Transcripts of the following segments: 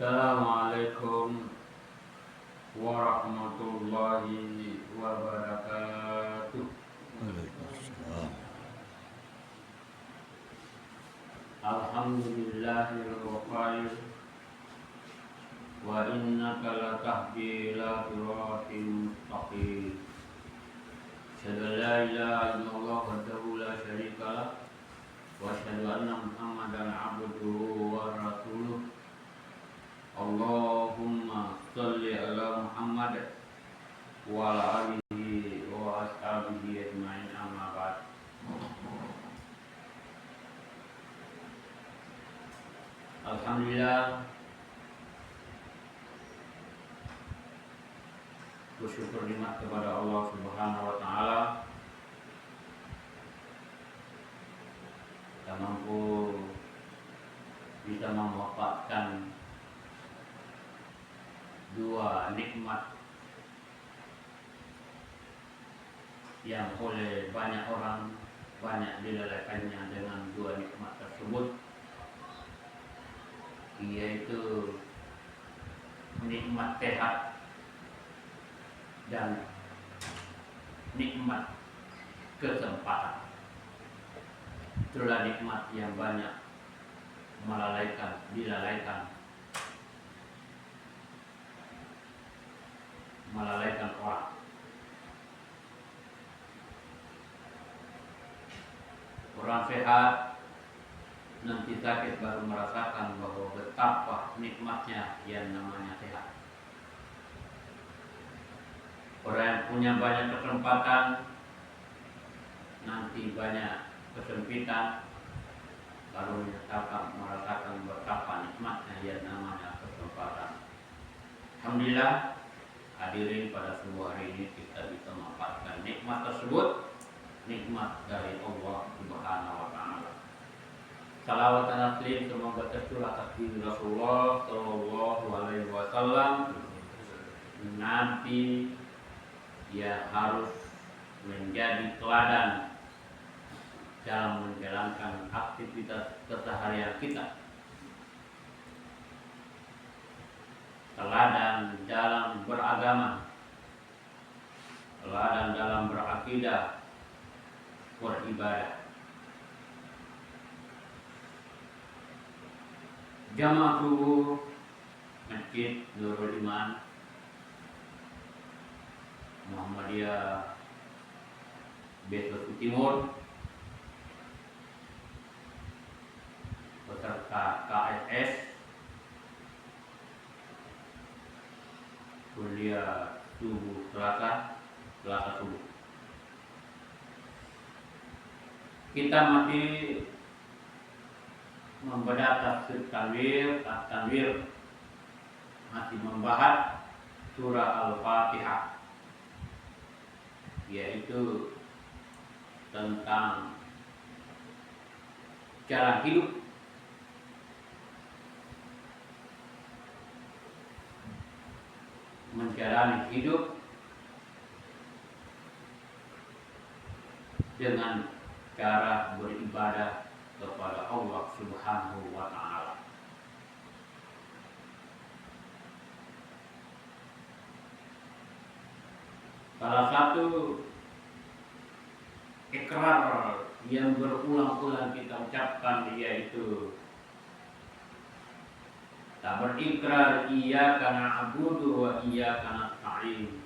Assalamualaikum warahmatullahi wabarakatuh. Waalaikumsalam. Alhamdulillahil wafil wa innaka latahdi ila siratin mustaqim. Asyhadu an la ilaha illallah wahdahu la syarika lah wa asyhadu anna Muhammadan abduhu wa rasuluh. Allahumma sholli ala Muhammad wa ala alihi wa ashabihi ajma'in, amma ba'd. Alhamdulillah, bersyukur nikmat kepada Allah Subhanahu wa taala yang mampu bisa memanfaatkan dua nikmat yang oleh banyak orang banyak dilalaikannya dengan dua nikmat tersebut, yaitu nikmat sehat dan nikmat kesempatan. Itulah nikmat yang banyak melalaikan orang. Orang sehat nanti sakit baru merasakan bahwa betapa nikmatnya yang namanya sehat. Orang yang punya banyak kesempatan nanti banyak kesempitan baru merasakan betapa nikmatnya yang namanya kesempatan. Alhamdulillah, hadirin pada sebuah hari ini kita bisa memanfaatkan nikmat tersebut, nikmat dari Allah Subhanahu wa taala. Salawat dan taslim semoga tercurah atas Rasulullah sallallahu alaihi wasallam, nabi yang harus menjadi teladan dalam menjalankan aktivitas keseharian kita, teladan dalam beragama, teladan dalam berakidah, beribadah. Jamaah subuh Masjid Nurul Iman Muhammadiyah Betul Timur beserta KSS kuliah subuh Selasa subuh. Kita masih membedah tafsir tanwir, masih membahas surah Al-Fatihah, yaitu tentang cara hidup menjalani hidup dengan cara beribadah kepada Allah Subhanahu wa taala. Salah satu ikrar yang berulang-ulang kita ucapkan yaitu kita berikrar iyyaka na'budu wa iyyaka nasta'in.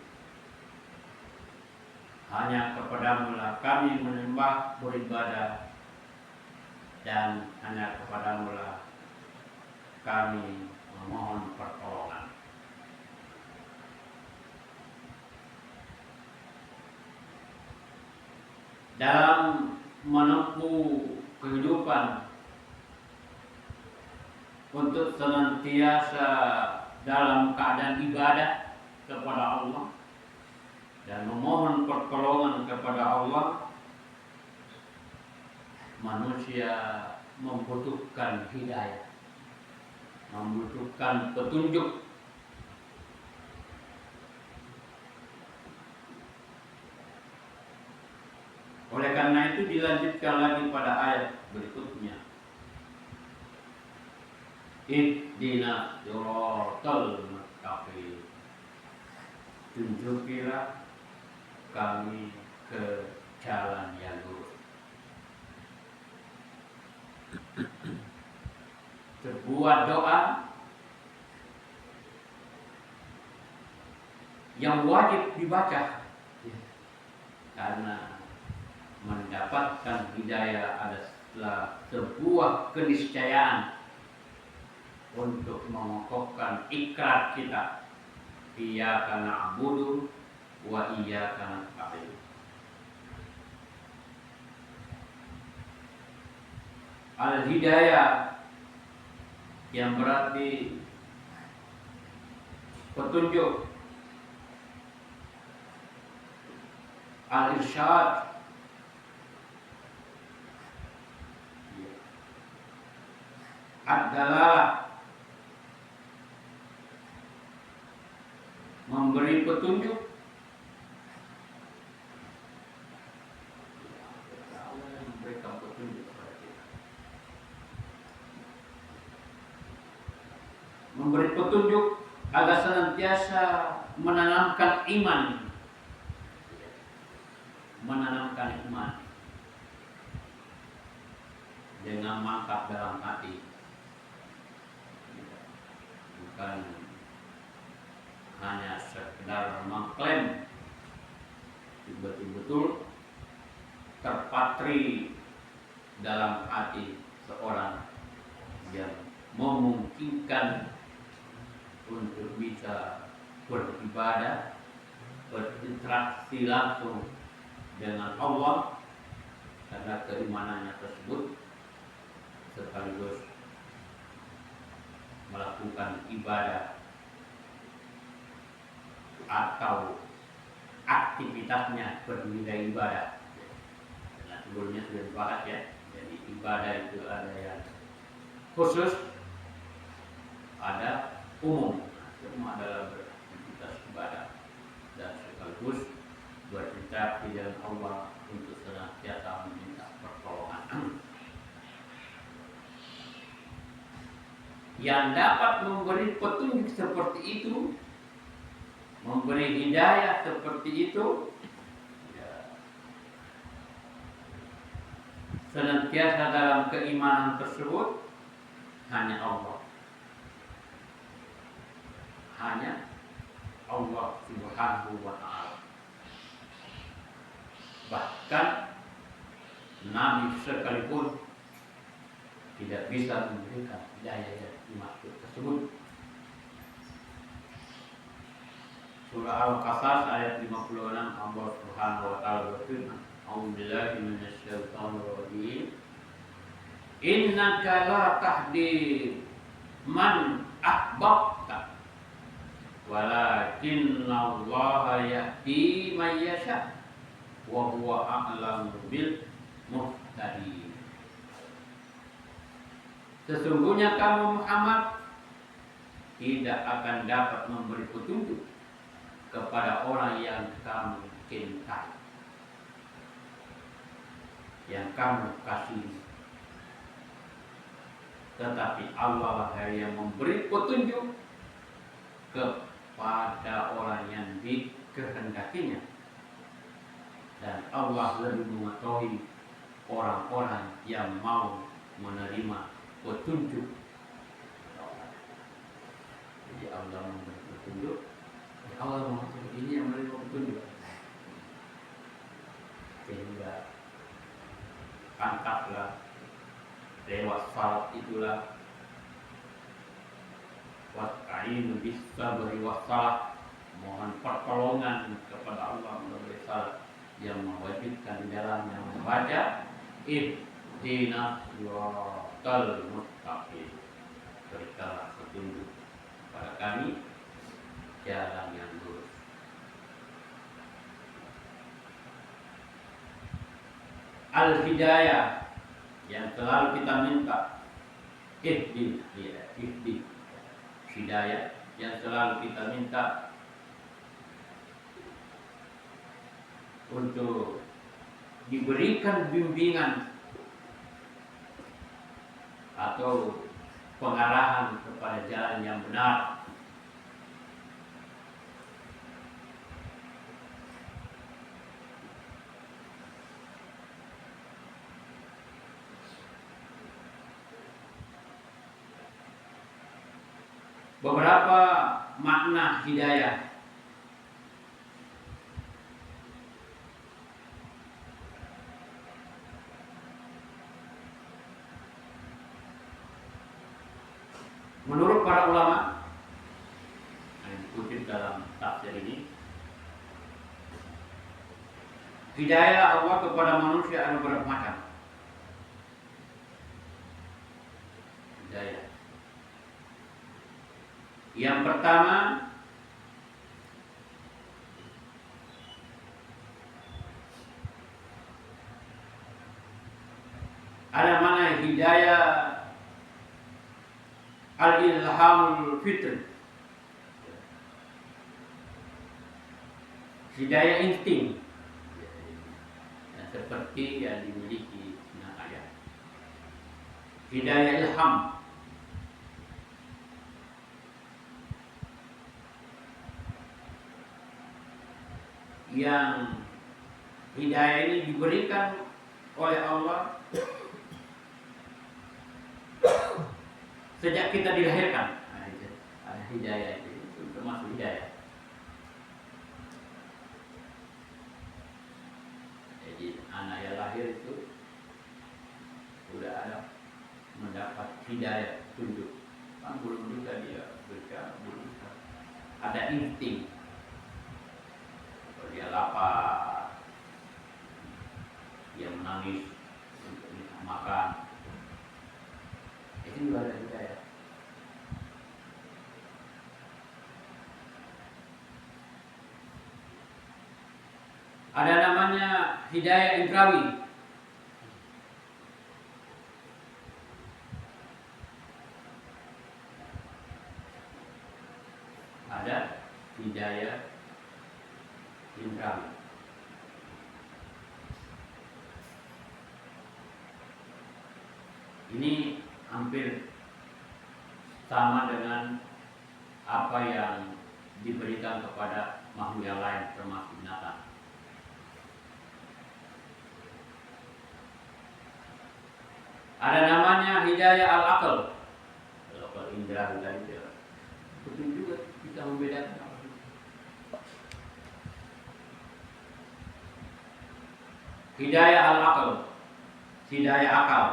Hanya kepadamu lah kami menyembah beribadah, dan hanya kepadamu lah kami memohon pertolongan. Dalam menempuh kehidupan untuk senantiasa dalam keadaan ibadah kepada Allah dan memohon pertolongan kepada Allah, manusia membutuhkan hidayah, membutuhkan petunjuk. Oleh karena itu dilanjutkan lagi pada ayat berikutnya. Ihdinas siratal mustaqim. Tunjukilah kami ke jalan yang lurus. Sebuah doa yang wajib dibaca karena mendapatkan hidayah adalah sebuah keniscayaan untuk mengokohkan ikrar kita, iyyaka na'budu wa iyyaka nasta'in. Al-hidayah yang berarti petunjuk, al-irsyad adalah memberi petunjuk, memberikan petunjuk kepada kita. Memberi petunjuk agar senantiasa menanamkan iman, dengan mantap dalam hati, bukan hanya sekedar mengklaim, betul-betul terpatri dalam hati seorang yang memungkinkan untuk bisa beribadah, berinteraksi langsung dengan Allah, karena keimanannya tersebut sekaligus melakukan ibadah atau aktivitasnya bernilai ibadah. Nah, sebelumnya sudah dibahas ya. Jadi ibadah itu ada yang khusus, ada umum. Semua adalah beraktivitas ibadah dan sekaligus berinteraksi dengan Allah untuk senantiasa meminta pertolongan. Yang dapat memberi petunjuk seperti itu, memberi hidayah seperti itu, ya, senantiasa dalam keimanan tersebut hanya Allah. Hanya Allah Subhanahu wa ta'ala. Bahkan Nabi sekalipun tidak bisa memberikan hidayah yang dimaksud tersebut. Surah Al-Qasas ayat 56, Allah Subhanahu wa ta'ala berfirman, A'udzubillahi minasyaitonir rajim. Innaka la tahdi man ahbabta walakinnallaha yahdi man yasha wa huwa a'lamu bil muhtadin. Sesungguhnya kamu Muhammad tidak akan dapat memberi petunjuk kepada orang yang kamu cintai, yang kamu kasihi. Tetapi Allah lah yang memberi petunjuk kepada orang yang dikehendakinya, dan Allah lebih mengetahui orang-orang yang mau menerima petunjuk. Jadi Allah memberi petunjuk, Allah mengatakan ini yang menerima petunjuk, sehingga angkatlah lewat salat itulah wasta'inu bis sabri wassalah, mohon pertolongan kepada Allah melalui salat yang mewajibkan di dalamnya membaca ihdinas siratal mustaqim, berikanlah petunjuk kepada kami jalan yang lurus. Al-hidayah yang selalu kita minta, ihdi, hidayah yang selalu kita minta untuk diberikan bimbingan atau pengarahan kepada jalan yang benar. Beberapa makna hidayah. Menurut para ulama yang dikutip dalam tafsir ini, hidayah Allah kepada manusia ada beberapa macam. Hidayah. Yang pertama, ada mana hidayah al-ilhamul fitri, hidayah insting, seperti yang dimiliki anak ayah. Hidayah ilham, yang hidayah ini diberikan oleh Allah sejak kita dilahirkan. Ada hidayah itu termasuk hidayah. Jadi anak yang lahir itu sudah ada mendapat hidayah, tunjuk. Kan belum juga dia berbicara, belum bisa. Ada insting. Kalau dia lapar, dia menangis untuk minta makan. Itu juga ada hidayah. Ada namanya hidayah indrawi. Ada hidayah indrawi. Ini hampir sama dengan apa yang diberikan kepada makhluk yang lain termasuk binatang. Ada namanya hidayah al-aql. Kalau indra tadi itu betul juga kita membedakan. Hidayah al-aql, hidayah akal.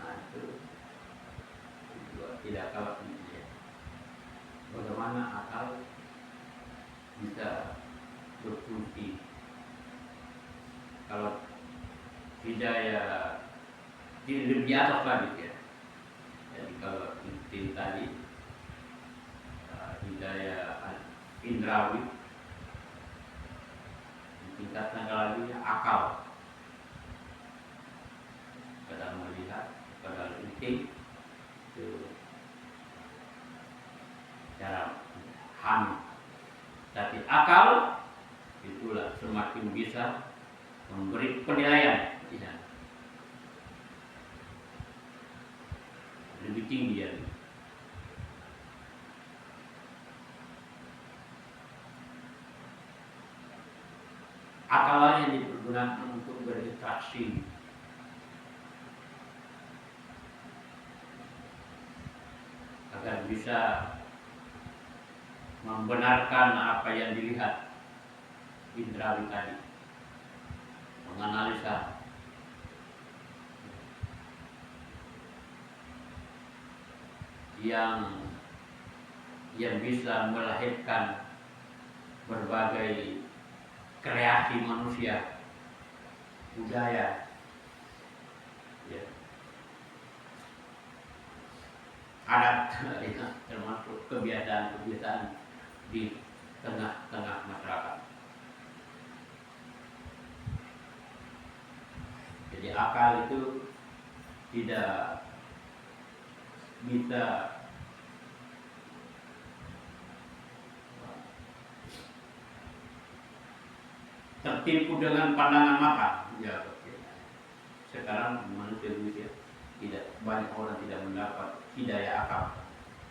Nah, itu juga tidak kalah pentingnya. Bagaimana akal bisa berfungsi? Kalau hidayah lebih di atas lagi ya. Jadi kalau insting tadi hidayah indrawi, tingkatnya lagi akal, kadang melihat, kadang insting itu cara ham. Tapi akal itulah semakin bisa memberi penilaian. Ya. Lebih tinggi ya. Akal yang dipergunakan untuk berinteraksi. Agar bisa membenarkan apa yang dilihat indrawi tadi. Menganalisa. Yang bisa melahirkan berbagai kreasi manusia, budaya, ya, adat, termasuk kebiasaan-kebiasaan di tengah-tengah masyarakat. Jadi akal itu tidak bisa tertipu dengan pandangan mata. Ya, sekarang manusia tidak banyak orang tidak mendapat hidayah akal.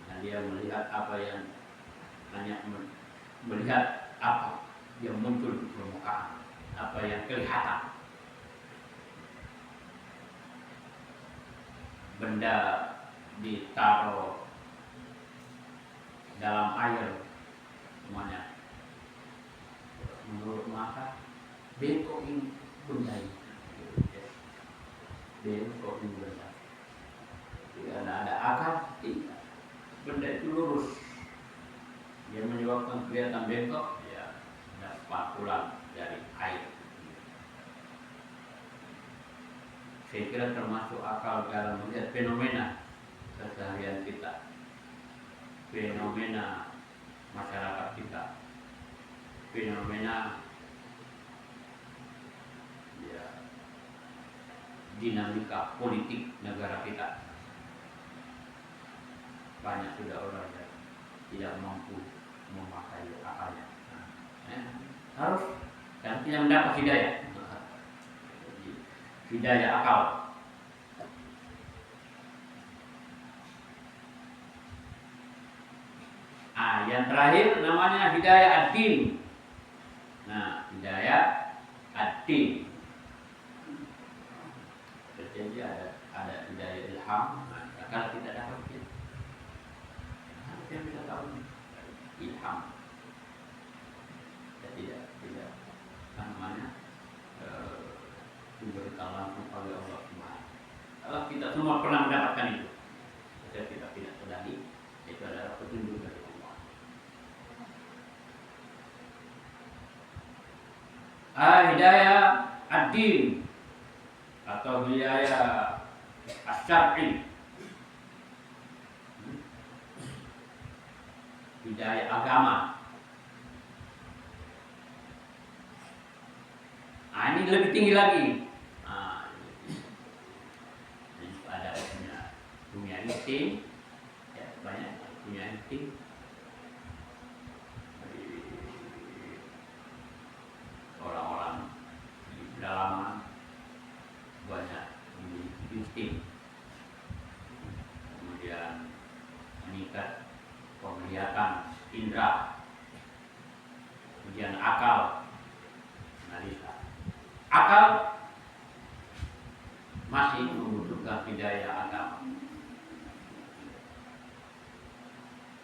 Nah, dia melihat apa yang hanya melihat apa yang muncul di permukaan, apa yang kelihatan. Benda ditaruh dalam air semuanya, menurut mata bengkok ini benda ini, bengkok ini benda. Tidak ada akal, tidak. Benda itu lurus. Dia menyebabkan kelihatan bengkok, ya ada pantulan dari air. Saya kira termasuk akal dalam melihat fenomena keseharian kita, fenomena masyarakat kita, fenomena ya, dinamika politik negara kita. Banyak sudah orang yang tidak mampu memakai akalnya. Harus dan tidak mendapat hidayah. Hidayah akal. Yang terakhir namanya hidayah ad-din. Nah, hidayah ad-din. Jadi ada hidayah ilham. Nah, kalau tidak dapat itu, kita bisa tahu ilham. Tidak namanya diberikan langsung oleh Allah Subhanahu. Kalau kita semua pernah mendapatkan itu, jika kita tidak sadari, itu adalah petunjuk dari Allah. Hidayah ad-din atau hidayah asy-syar'i, hidayah agama. Ini lebih tinggi lagi. Ada punya insting, ya, banyak punya insting. Orang-orang di pedalaman banyak insting. Kemudian meningkat penglihatan indera, kemudian akal, analisa. Akal masih membutuhkan hidayah agama,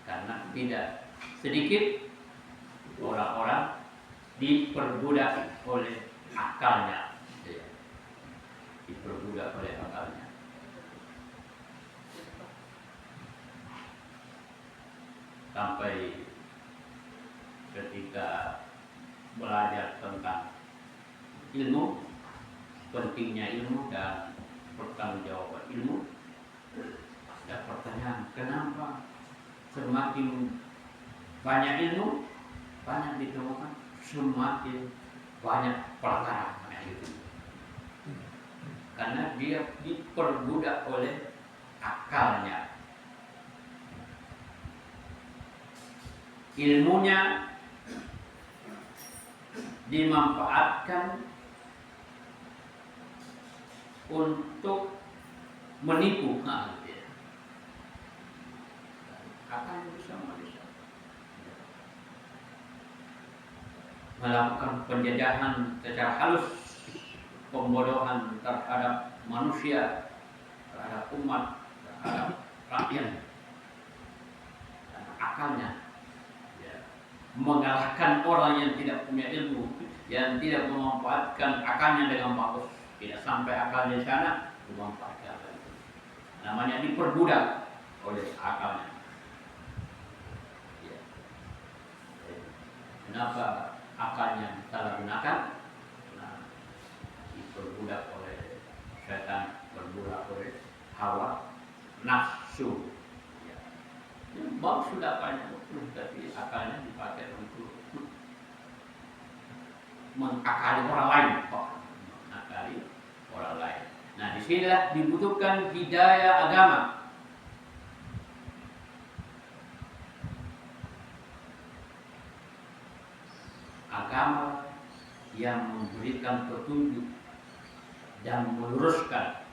karena tidak sedikit orang-orang diperbudak oleh akalnya, diperbudak oleh akalnya. Sampai ketika belajar tentang ilmu, pentingnya ilmu dan pertanggungjawaban ilmu, ada pertanyaan, kenapa semakin banyak ilmu, banyak ditemukan, semakin banyak perkara itu? Karena dia diperbudak oleh akalnya. Ilmunya dimanfaatkan untuk menipu, akan bisa melakukan penjajahan secara halus, pembodohan terhadap manusia, terhadap umat, terhadap rakyat. Karena akalnya mengalahkan orang yang tidak punya ilmu, yang tidak memanfaatkan akalnya dengan bagus. Tidak sampai akalnya di sana, memanfaatkan itu. Namanya diperbudak oleh akalnya. Ya. Kenapa akalnya salah gunakan? Nah, diperbudak oleh setan, berbudak oleh hawa nafsu. Ya. Bang sudah banyak, tapi akalnya dipakai untuk mengakali orang lain, mengakali orang lain. Nah, disinilah dibutuhkan hidayah agama. Agama yang memberikan petunjuk dan meluruskan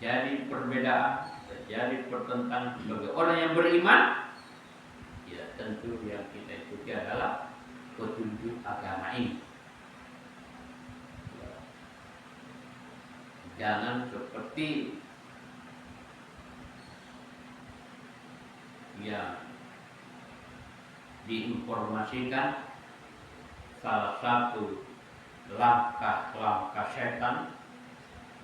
terjadi perbedaan, terjadi pertentangan sebagai orang yang beriman, ya tentu yang kita ikuti adalah petunjuk agama ini. Jangan seperti yang diinformasikan salah satu langkah-langkah setan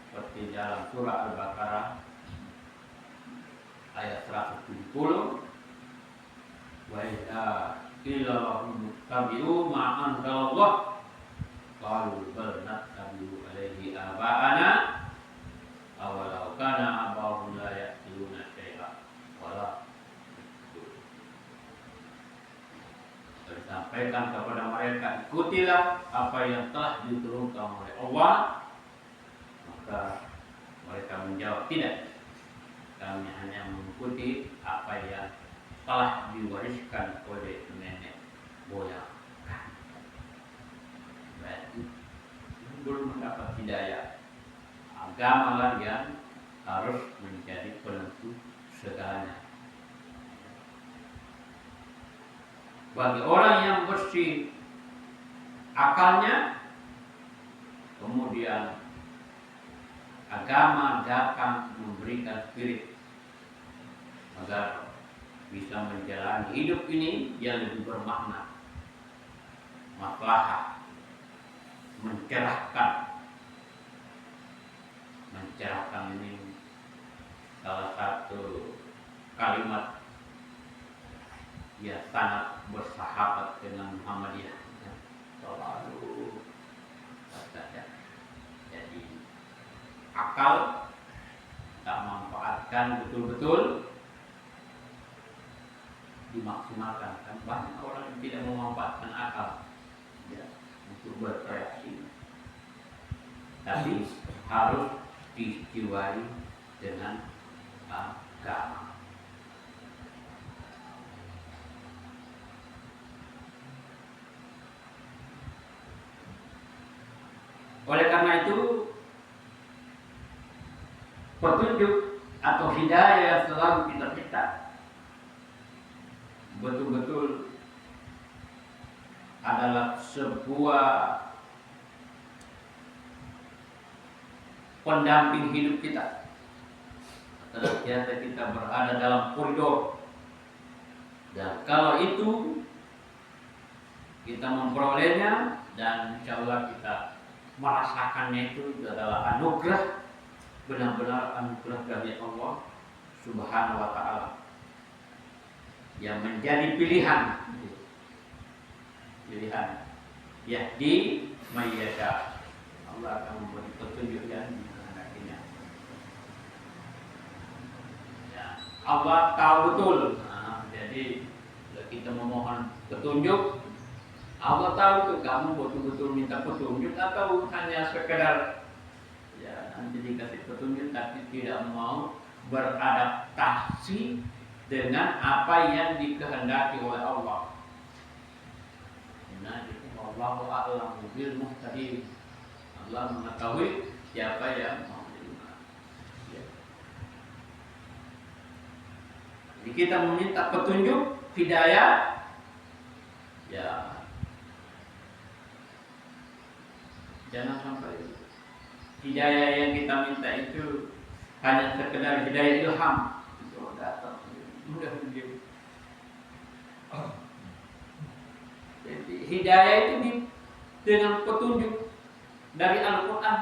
seperti dalam surah Al-Baqarah ayat 170, wa idza qila lahum ittabi'u ma anzalallah qalu bal nattabi'u alaihi aba'ana awalau kana abahum la ya'qiluna syai'a wala. Disampaikan kepada mereka, ikutilah apa yang telah diturunkan oleh Allah. Maka mereka menjawab, tidak, kami hanya mengikuti apa yang telah diwariskan oleh nenek moyang. Berarti belum mendapat hidayah. Agama lah yang harus menjadi penentu segalanya. Bagi orang yang bersih akalnya, kemudian agama datang memberikan spirit agar bisa menjalani hidup ini yang lebih bermakna, maslahah, mencerahkan ini salah satu kalimat yang sangat bersahabat dengan Muhammadiyah. Selalu saja. Jadi akal tak manfaatkan betul-betul dimaksimalkan. Kan banyak orang yang tidak memanfaatkan akal ya, untuk berkreasi, tapi harus dijiwai dengan agama. Oleh karena itu, petunjuk atau hidayah selalu kita minta betul-betul adalah sebuah pendamping hidup kita. Ternyata kita berada dalam koridor, dan kalau itu kita memperolehnya dan insya Allah kita merasakannya, itu adalah anugerah, benar-benar anugerah dari Allah Subhanahu wa Ta'ala yang menjadi pilihan yahdi may yasha. Allah akan memberi petunjuk yang dikehendakinya. Ya, Allah tahu betul. Jadi kita memohon petunjuk, Allah tahu tuh kamu betul-betul minta petunjuk atau hanya sekedar ya nanti dikasih petunjuk tapi tidak mau beradaptasi dengan apa yang dikehendaki oleh Allah. Nah, Allahu a'lamu bil muhtadin. Allah mengetahui siapa yang mau terima. Ya. Jadi kita meminta petunjuk, hidayah, ya. Jangan sampai hidayah yang kita minta itu hanya sekedar hidayah ilham. Itu datang mudah begitu. Jadi hidayah itu dengan petunjuk dari Al-Quran.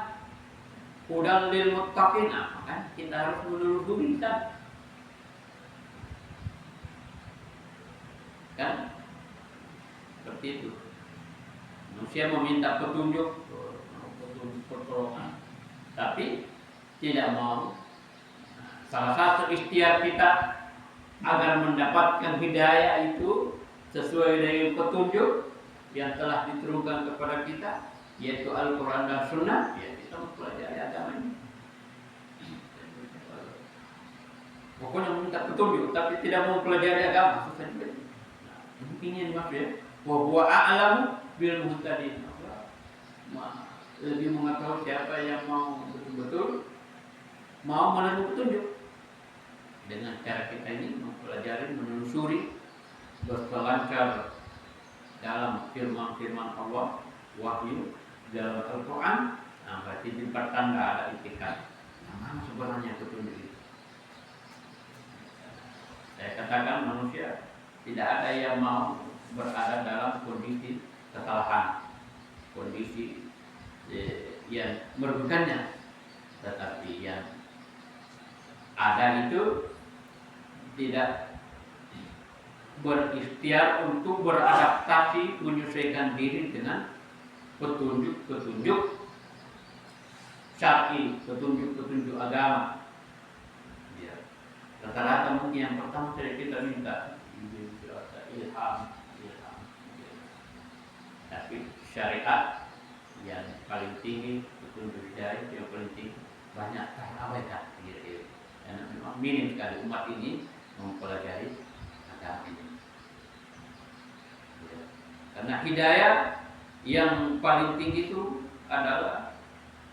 Hudal lil muttaqin, kan kita harus menelusuri kan seperti itu. Manusia meminta petunjuk pertolongan, tapi tidak mau. Salah satu ikhtiar kita agar mendapatkan hidayah itu sesuai dengan petunjuk yang telah diturunkan kepada kita, yaitu Al-Quran dan Sunnah, ya kita mempelajari agama ini. Pokoknya meminta petunjuk, tapi tidak mau pelajari agama, susah juga. Nah, intinya maksud ya, wa huwa a'lamu bil muhtadin. Lebih mengetahui siapa yang mau betul-betul mau menuju petunjuk. Dengan cara kita ini mempelajari, menelusuri, berselancar dalam firman-firman Allah, wahyu dalam Al-Quran, nah berarti di pertanda ada itikad. Nah, mana sebenarnya petunjuk itu? Saya katakan manusia tidak ada yang mau berada dalam kondisi kesalahan, kondisi yang merugikannya, tetapi yang ada itu tidak berikhtiar untuk beradaptasi, menyesuaikan diri dengan petunjuk-petunjuk syar'i, petunjuk-petunjuk agama. Ya. Rata-rata mungkin yang pertama kita minta ilham. Tapi syariat yang paling tinggi, petunjuk hidayah yang paling tinggi, banyak terabaikan. Karena memang minim sekali umat ini mempelajari agama ini. Ya. Karena hidayah yang paling tinggi itu adalah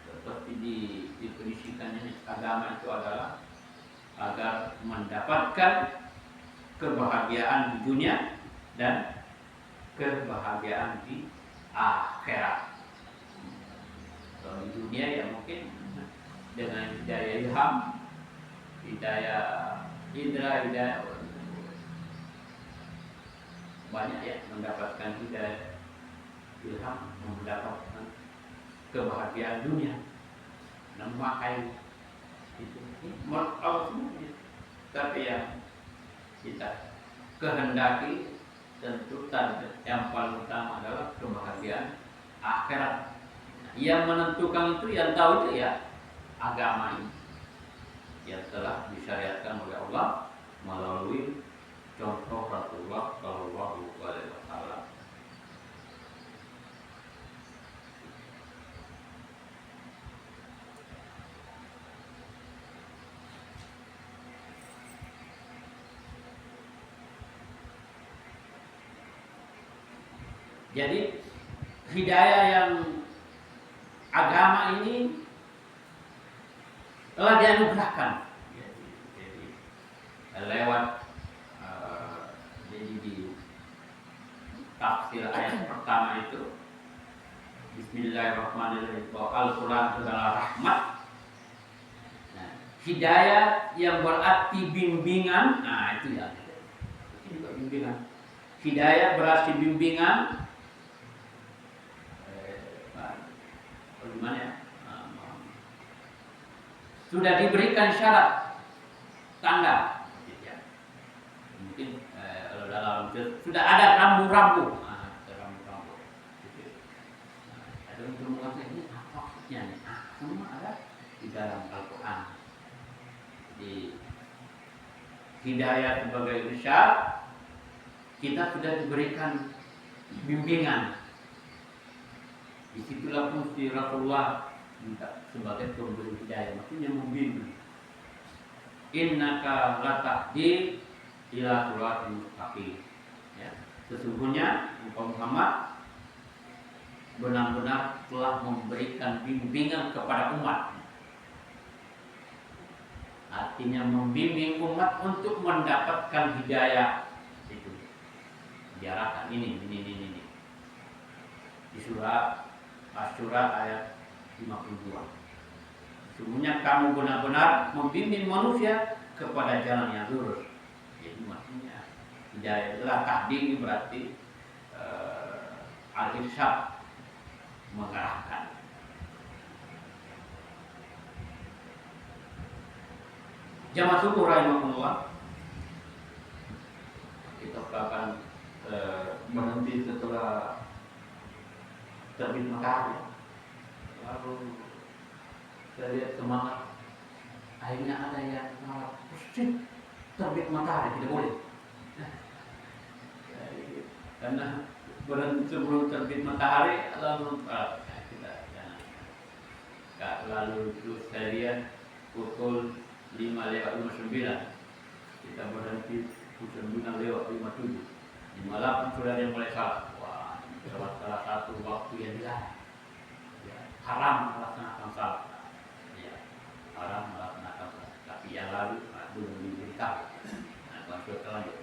seperti didefinisikannya, agama itu adalah agar mendapatkan kebahagiaan di dunia dan kebahagiaan di akhirat. Kalau di dunia ya mungkin dengan hidayah ilham, hidayah indra, hidayah banyak ya mendapatkan hidayah ilham, mendapatkan kebahagiaan dunia, memakai itu Allah semua. Tapi yang kita kehendaki tentu target yang paling utama adalah kebahagiaan akhirat. Yang menentukan itu, yang tahu itu ya agama ini yang telah disyariatkan oleh Allah melalui contoh Rasulullah Shallallahu Alaihi Wasallam. Jadi hidayah yang agama ini telah dianugerahkan. Jadi lewat jadi di tafsir ayat pertama itu Bismillahirrahmanirrahim, bahwa Al-Quran adalah rahmat. Nah, hidayah yang berarti bimbingan, nah itu ya, ini juga bimbingan. Hidayah berarti bimbingan. Bagaimana ya? Sudah diberikan syarat tanda, mungkin kalau dalam sudah ada rambu-rambu, rambu-rambu. Ada untuk mengatakan ini apa maksudnya? Semua ada di dalam Al-Quran. Di hidayah sebagai isyarat, kita sudah diberikan bimbingan. Disitulah fungsi Rasulullah minta sebagai pemberi hidayah, maksudnya membimbing. Innaka latahdi ila siratal mustaqim. Ya, sesungguhnya engkau Muhammad benar-benar telah memberikan bimbingan kepada umat. Artinya membimbing umat untuk mendapatkan hidayah itu. Diarahkan ini. Di surah Asy-Syura ayat 52. Sesungguhnya kamu benar-benar membimbing manusia kepada jalan yang lurus. Jadi maksudnya hidayah adalah tahdi, berarti al-irsyad, mengarahkan. Jamaah subuh rahimahullah, kita akan berhenti setelah terbit matahari. Lalu saya lihat semangat, akhirnya ada yang semangat terbit matahari, tidak boleh. Karena berhenti sebelum terbit matahari, lalu kita jangan. Lalu terus saya lihat pukul 5:59, kita berhenti pukul 9:57. 5:08 sudah ada yang mulai salat. Salah satu waktu yang dilarang, ya, haram melaksanakan salat, ya, haram melaksanakan yang lalu belum diberitahu. Nah, konsul lanjut.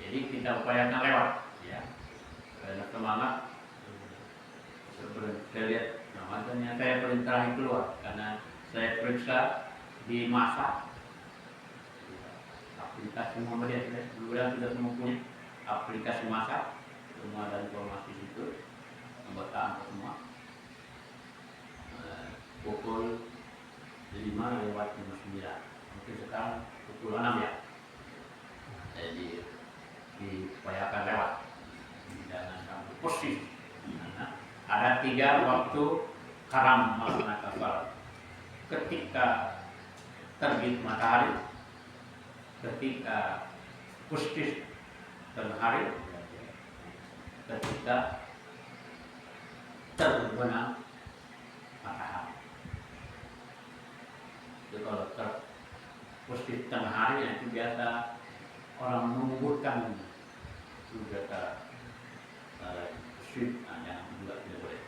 Jadi kita upayakan lewat, ya. Karena semangat. Saya lihat, makanya saya perintah keluar karena saya periksa di masa aplikasi Muhammadiyah. Kemudian sudah semua punya aplikasi masa, semua ada informasi situ, anggota semua. Pukul 5:59, mungkin sekarang pukul 6 ya. Jadi diupayakan lewat, jangan sampai posisi. Nah, ada 3 waktu haram melaksanakan salat: ketika terbit matahari, ketika posisi tengah hari, ketika terbenam matahari. Jadi kalau posisi tengah hari itu biasa orang menguburkan juga sweet, yang juga tidak boleh.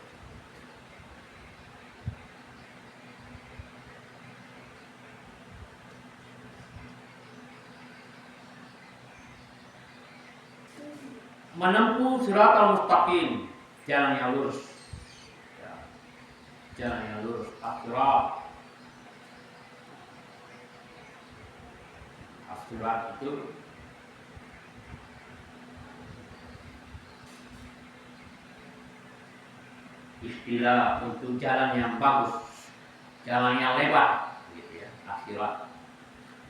Menempuh siratal mustaqim, jalan yang lurus, ya. Jalan yang lurus, as-sirat. As-sirat itu istilah untuk jalan yang bagus, jalan yang lebar, gitu ya, as-sirat.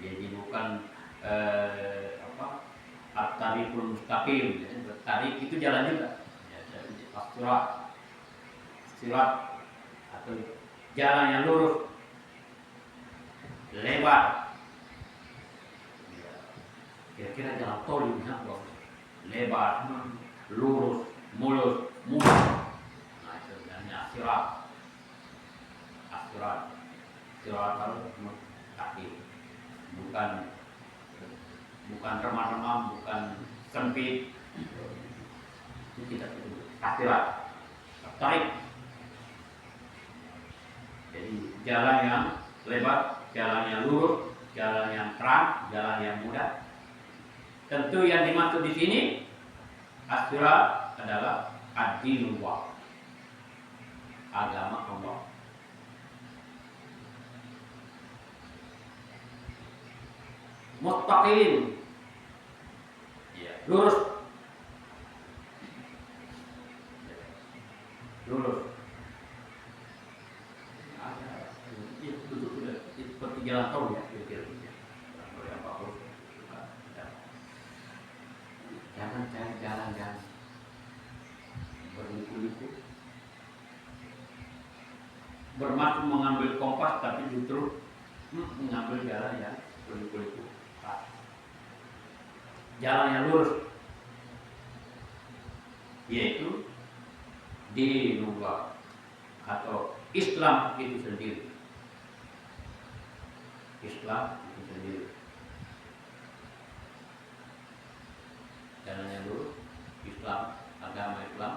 Jadi bukan at-tariqul mustaqim, ya. Tarik itu jalan juga, ya, as-sirat atau jalan yang lurus, lebar. Ya. Kira-kira jalan tol ini lebar, lurus, mulus, mudah. Nah, itu namanya as-sirat. As-sirat, siratal mustaqim, bukan remang-remang, bukan sempit. Itu tidak itu as-sirat. Tarik. Jadi jalan yang lebar, jalan yang lurus, jalan yang terang, jalan yang mudah. Tentu yang dimaksud di sini as-sirat adalah ad-dinullah, agama Allah. Mustaqim, ya, lurus, lurus. Itu seperti jalan tol ya, kira-kira. Jangan cari jalan yang berliku-liku, bermaksud mengambil kompas tapi justru mengambil jalan yang berliku-liku. Jalan yang lurus, yaitu dinullah atau Islam itu sendiri. Islam itu sendiri. Jalan yang lurus, Islam, agama Islam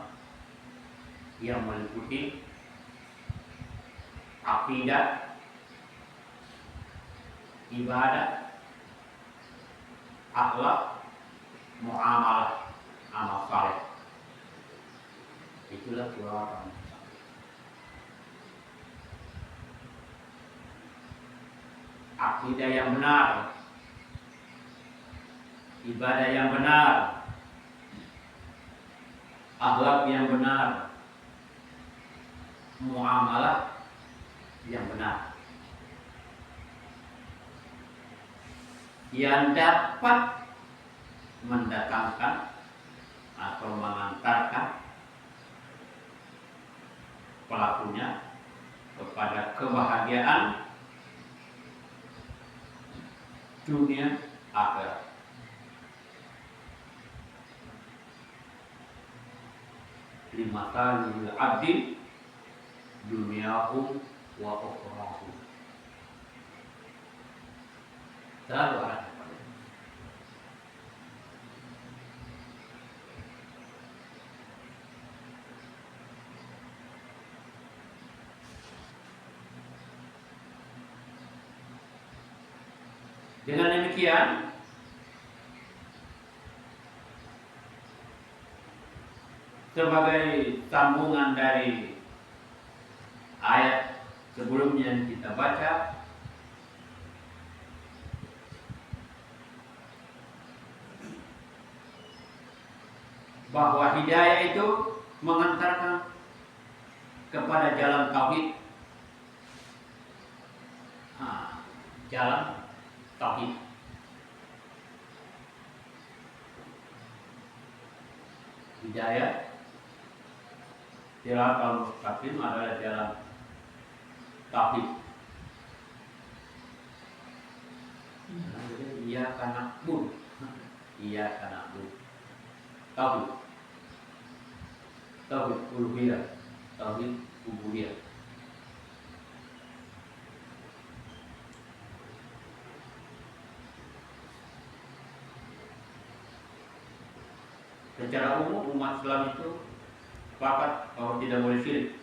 yang meliputi akidah, ibadah, akhlak, muamalah, amal saleh. Itulah siratal mustaqim. Akidah yang benar, ibadah yang benar, akhlak yang benar, muamalah yang benar, yang dapat mendatangkan atau mengantarkan pelakunya kepada kebahagiaan dunia akhirat. Limatalil abdi duniahu wa ukhrahu. Selalu ada. Dengan demikian, sebagai sambungan dari ayat sebelumnya yang kita baca, bahwa hidayah itu mengantarkan kepada jalan tauhid. Jalan tauhid. Hidayah Siratal Mustaqim adalah jalan tauhid. Iya karena bun, iya karena bun. Tauhid, tauhid uluhiyah, tauhid ubudiyah. Secara umum umat Islam itu sepakat bahwa tidak boleh syirik.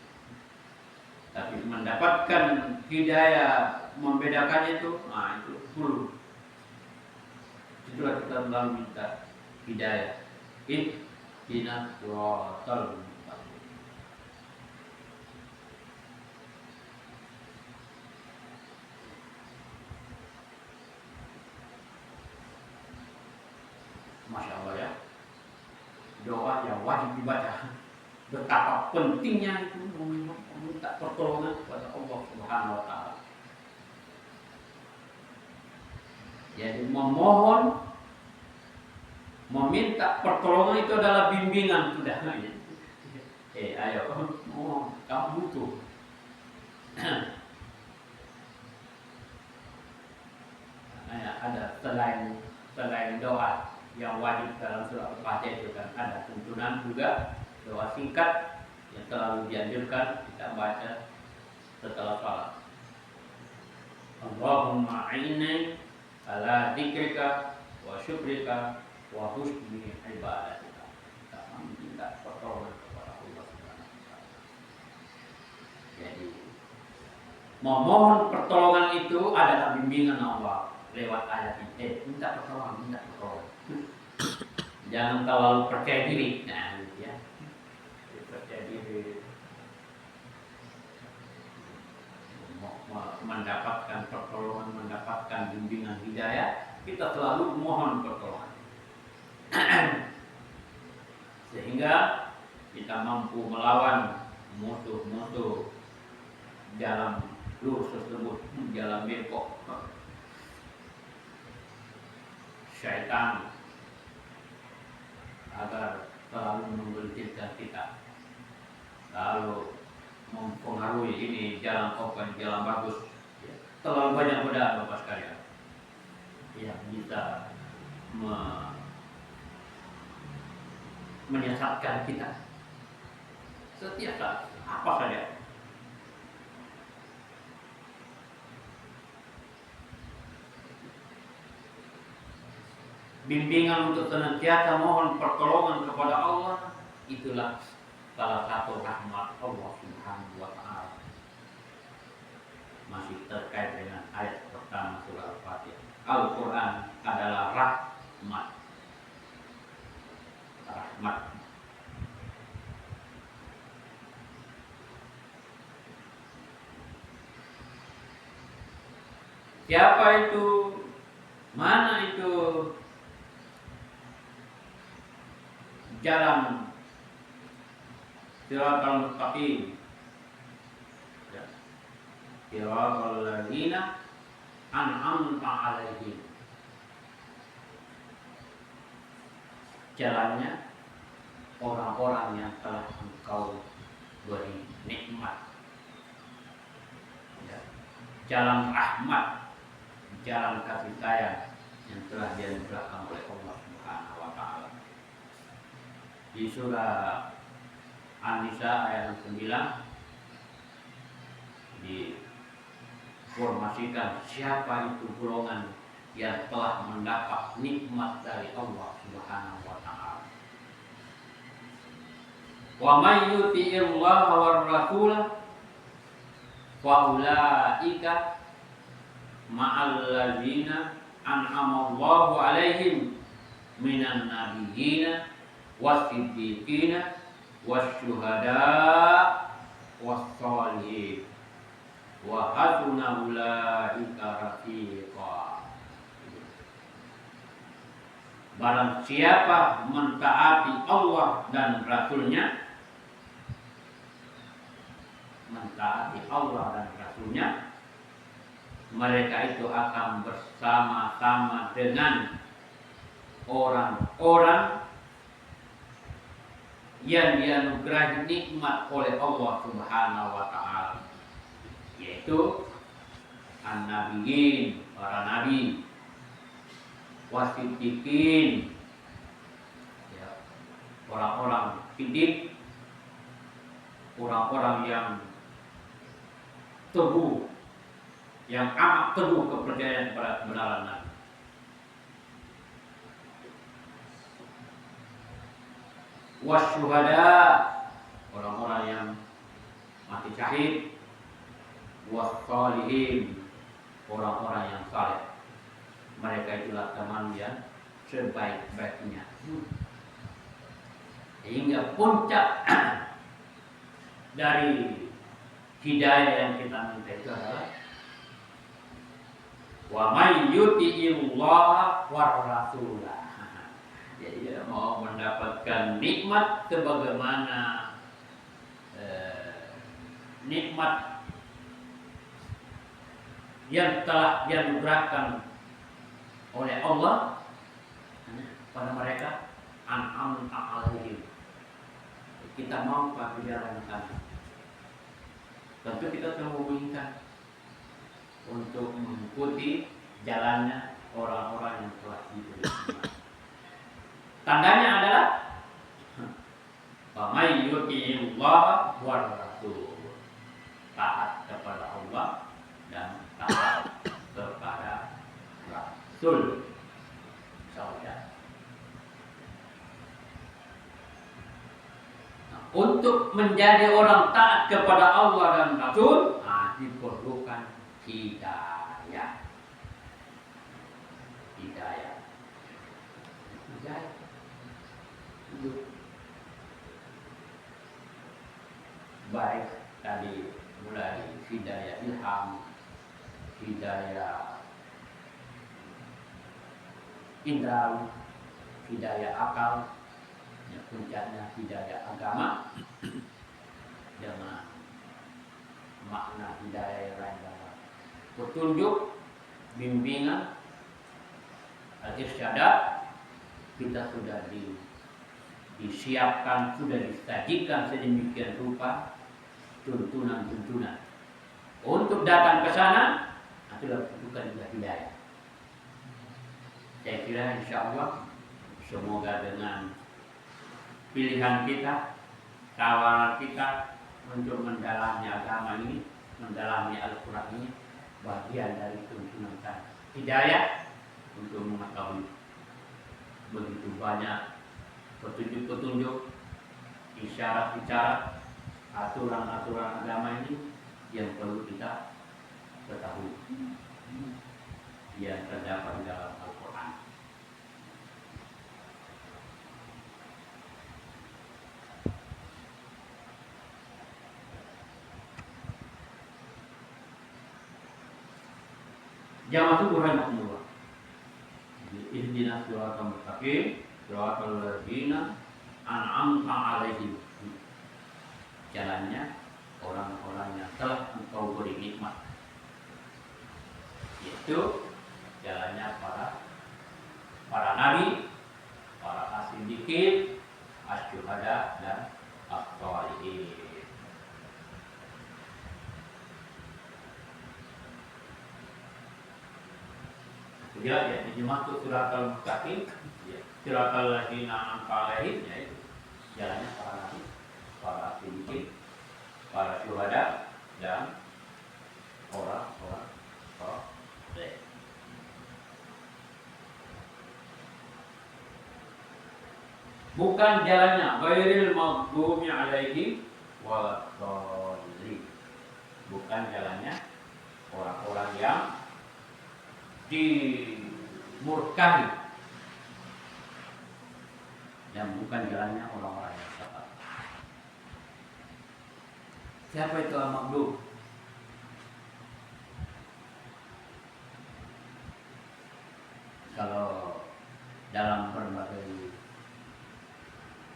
Tapi mendapatkan hidayah membedakannya itu, itu dulu. Itulah kita selalu minta hidayah. Ihdinas siratal mustaqim. Masya Allah ya. Doa yang wajib dibaca. Betapa pentingnya itu meminta pertolongan kepada Allah Subhanahu wa taala. Jadi memohon, meminta pertolongan itu adalah bimbingan sudah. Ayo, kamu butuh. Ada selain doa yang wajib dalam surah Al-Fatihah itu kan ada tuntunan juga doa singkat yang selalu dianjurkan kita baca setelah salat. Allahumma a'inni ala dzikrika wa syukrika wa husni ibadatika. Kita meminta pertolongan kepada Allah Subhanahu wa taala. Jadi memohon pertolongan itu adalah bimbingan Allah lewat ayat ini. Minta pertolongan. Jangan terlalu percaya diri. Nah, ya. Percaya diri. Mendapatkan pertolongan, mendapatkan bimbingan hidayah, kita selalu mohon pertolongan. Sehingga kita mampu melawan musuh-musuh jalan lurus tersebut, jalan bengkok. Syaitan agar selalu menggelincirkan kita, lalu mempengaruhi ini jalan open, jalan bagus. Terlalu banyak godaan Bapak sekalian yang bisa menyesatkan kita setiap saat, apa saja. Bimbingan untuk senantiasa mohon pertolongan kepada Allah, itulah salah satu rahmat Allah Subhanahu wa taala. Masih terkait dengan ayat pertama surah Al-Fatihah. Al-Quran adalah rahmat. Rahmat. Siapa itu? Mana itu jalan Siratal Mustaqim? Siratal ladzina an'amta 'alaihim. Jalannya orang-orang yang telah Engkau beri nikmat. Jalan rahmat, jalan kasih sayang yang telah dianugerahkan oleh Allah Subhanahu wa taala. Di surah An-Nisa ayat 9 diinformasikan siapa itu golongan yang telah mendapat nikmat dari Allah Subhanahu wa taala. Wa may yuti'illaha war rasulah fa ulaika ma'al ladzina an'amallahu alaihim minan nabiyina was-siddiqina wasyuhada was-sholihin wa hasuna ulaika rafiqa. Barang siapa mentaati Allah dan Rasulnya, mereka itu akan bersama-sama dengan orang-orang yang dianugerahi nikmat oleh Allah Subhanahu wa taala, yaitu an-nabiyyin, para nabi, wasiddiqin, ya, orang-orang siddiq, orang-orang yang teguh, yang amat teguh kepercayaan kepada kebenaran Nabi. Wasyuhada, orang-orang yang mati syahid. Wassalihin, orang-orang yang saleh. Mereka itulah teman yang sebaik-baiknya. Hingga puncak dari hidayah yang kita minta itu adalah wa may yuti'illah war rasulah. Jadi dia mau mendapatkan nikmat sebagaimana nikmat yang telah dianugerahkan oleh Allah pada mereka, an'amta alaihim. Kita mau pada jalankan. Tentu kita selalu menginginkan untuk mengikuti jalannya orang-orang yang telah diberi nikmat. Tandanya adalah Famay yuti'illah war rasul, taat kepada Allah dan taat kepada Rasul. Nah, untuk menjadi orang taat kepada Allah dan Rasul, diperlukan hidayah. Hidayah. Baik tadi mulai hidayah ilham, hidayah indrawi, hidayah akal, yang puncaknya hidayah agama, dengan makna hidayah yang lain adalah petunjuk, bimbingan, irsyadat. Kita sudah disiapkan, sudah disajikan sedemikian rupa tuntunan-tuntunan untuk datang ke sana. Itulah bukan juga hidayah. Saya kira insya Allah semoga dengan pilihan kita, tawaran kita untuk mendalami agama ini, mendalami Al-Quran ini, bagian dari tuntunan hidayah untuk mengetahui begitu banyak petunjuk-petunjuk, isyarat-isyarat, aturan-aturan agama ini yang perlu kita ketahui, yang terdapat di dalam Al-Quran. Jamaah itu rahimahullah. Ihdinas siratal mustaqim, siratal ladzina an'amta 'alaihim. Jalannya orang-orang yang telah Engkau beri nikmat. Yaitu jalannya para nabi, para as-siddiqin, asy-syuhada dan as-sholihin. Ya, ini dimaksud siratal mustaqim, siratal ladzina an'amta 'alaihim, yaitu jalannya para nabi, para as-siddiqin, para syuhada dan orang-orang saleh. Bukan jalannya ghairil maghdubi 'alaihim waladdallin. Bukan jalannya orang-orang yang murkahi dan bukan jalannya orang-orang yang salah. Siapa itu al-maghdub? Kalau dalam berbagai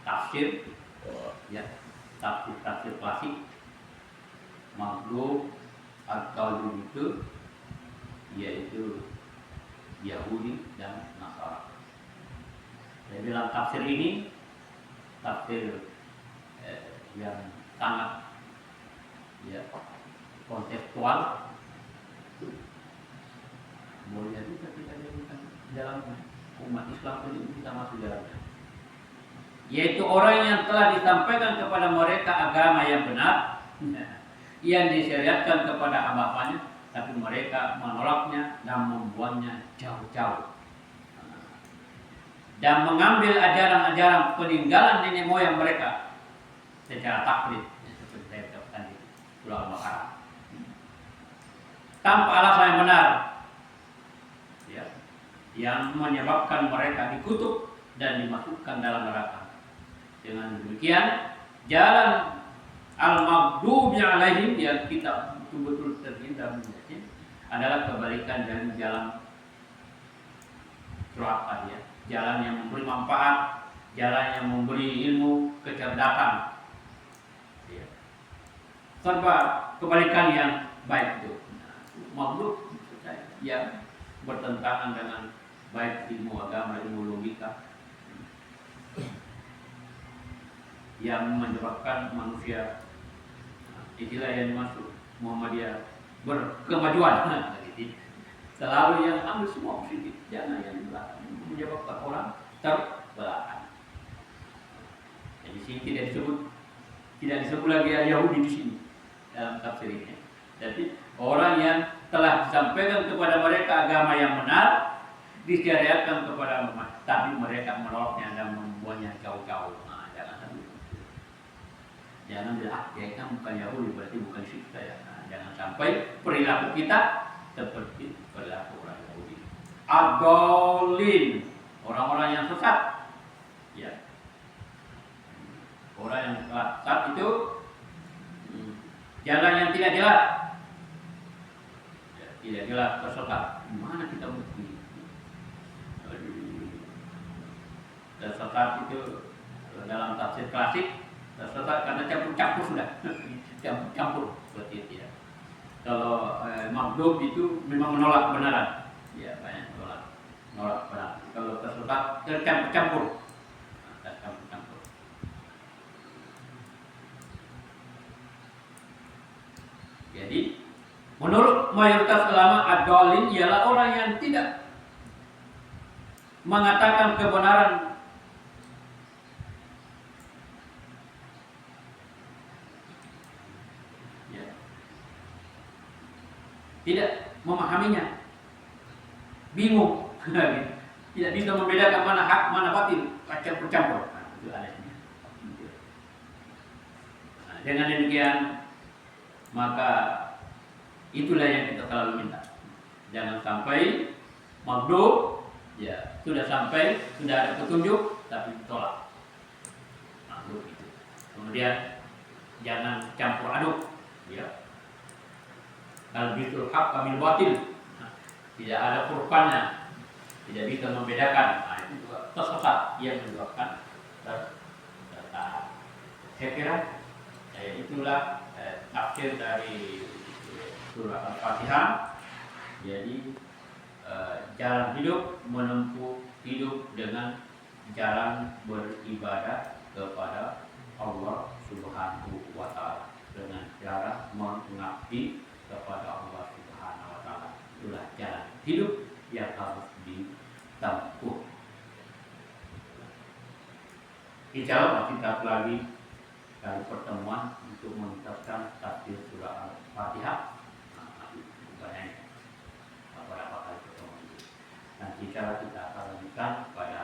tafsir, ya, tafsir klasik, maghdub atau itu yaitu Yahudi dan Nasara. Jadi dalam tafsir ini, tafsir yang sangat ya kontekstual, boleh juga kita jadikan dalam umat Islam ini kita masuk dalamnya. Yaitu orang yang telah disampaikan kepada mereka agama yang benar, yang disyariatkan kepada hamba-Nya, tapi mereka menolaknya dan membuangnya jauh-jauh, dan mengambil ajaran-ajaran peninggalan nenek moyang mereka secara taklid, seperti saya katakan di Surah Al-Baqarah, tanpa alasan yang benar, ya, yang menyebabkan mereka dikutuk dan dimasukkan dalam neraka. Dengan demikian, jalan al-maghdubi alaihim yang kita betul-betul terhindar adalah kebalikan dari jalan surah tadi, ya. Jalan yang memberi manfaat, jalan yang memberi ilmu, kecerdasan, ya. Serba kebalikan yang baik itu. Maghdub yang bertentangan dengan baik ilmu agama, ilmu logika, yang menyebabkan manusia itulah yang masuk Muhammadiyah berkemajuan. Selalu yang ambil semua positif, jangan yang menyebabkan orang terbelakang. Jadi sini tidak disebut lagi Yahudi di sini dalam tafsir ini. Jadi orang yang telah disampaikan kepada mereka agama yang benar, disyariatkan kepada umat, tapi mereka menolaknya dan membuangnya jauh-jauh. Jangan bilang, ya kan bukan Yahudi, berarti bukan kita ya. Jangan sampai perilaku kita seperti perilaku orang Yahudi. Adolin, orang-orang yang sesat, ya. Orang yang sesat itu jalan yang tidak jelas, ya, tidak jelas, tersesat. Mana kita mesti? Tersesat itu dalam tafsir klasik, tersesat karena campur-campur sudah, campur seperti itu ya. Kalau maghdub itu memang menolak kebenaran, ya banyak menolak kebenaran. Kalau tersesat tercampur-campur, tercampur-campur. Jadi menurut mayoritas ulama, ad-dhalin ialah orang yang tidak mengatakan kebenaran, tidak memahaminya, bingung, tidak bisa membedakan mana hak, mana batil, campur-campur. Itu alasannya. Dengan demikian, maka itulah yang kita selalu minta. Jangan sampai maghdub, ya sudah sampai, sudah ada petunjuk, tapi ditolak. Maghdub itu. Kemudian jangan campur aduk, ya. Kalau bitul hak kamil batil, tidak ada furqannya, tidak bisa membedakan. Nah, itu juga tersesat yang menyebabkan tersesat. Saya kira itulah tafsir dari surah Al-Fatihah. Jadi jalan hidup, menempuh hidup dengan jalan beribadah kepada Allah Subhanahu wa Ta'ala, dengan cara mengabdi kepada Allah Subhanahu wa Ta'ala. Itulah jalan hidup yang harus ditempuh. Insyaallah masih tak lagi dari pertemuan untuk menuntaskan tafsir surah Al-Fatihah. Banyak beberapa kali pertemuan ini. Nanti insyaallah kita akan lanjutkan pada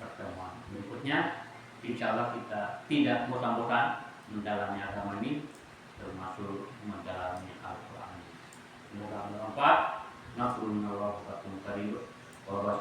pertemuan berikutnya. Insyaallah kita tidak bosan-bosan mendalami agama ini, termasuk mendalami Al-Quran. Semoga bermanfaat. Nasrullah wa barakatuh.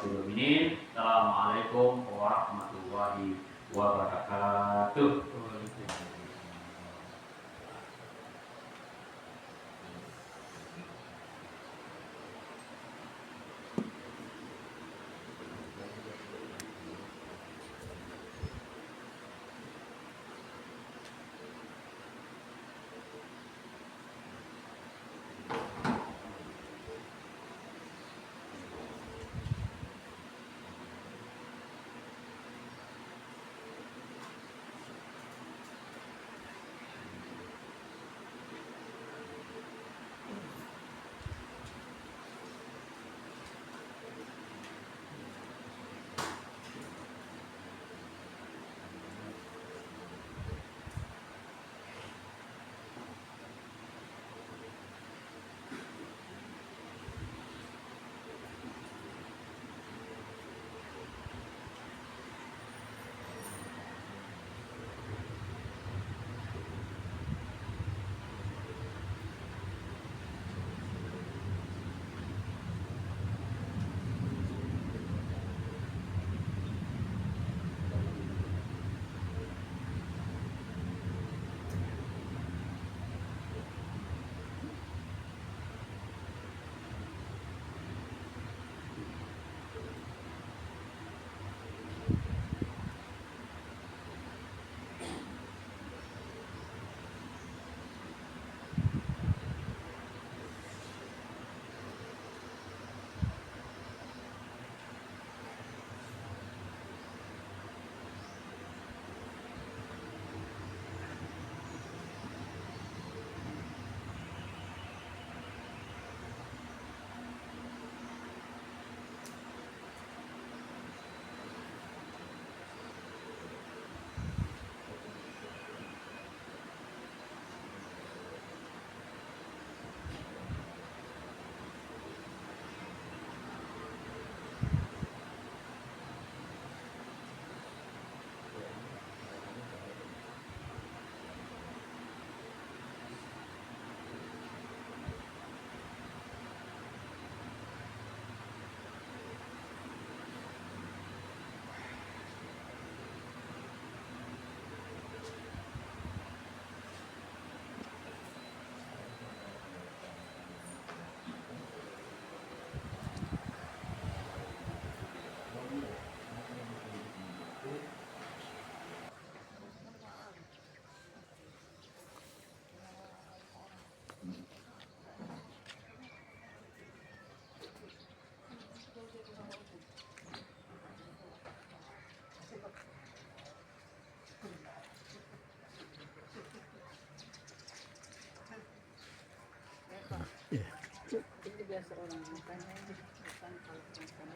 Itu biasa orang makanya bukan kalau bukan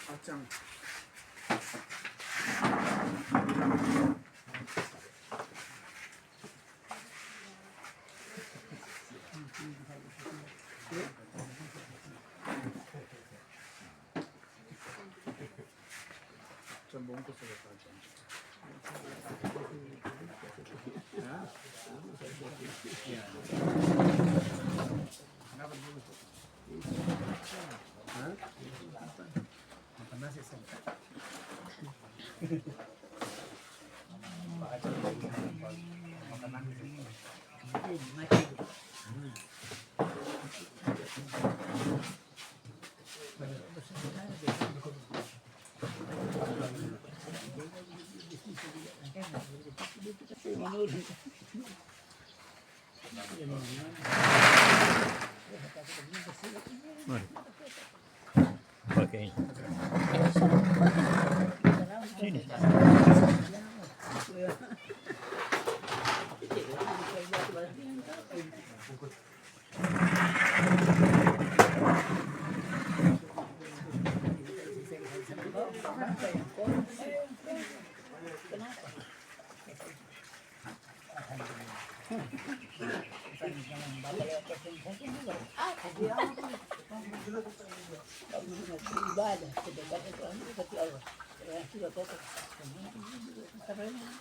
Kacang. Bungkus ada kacang. Hah? Iya. Kenapa dulu? Hah? Makan nasi sama. Makan nasi. Pakai. Sini. ibadah sedekat itu kata Allah yang sudah total karena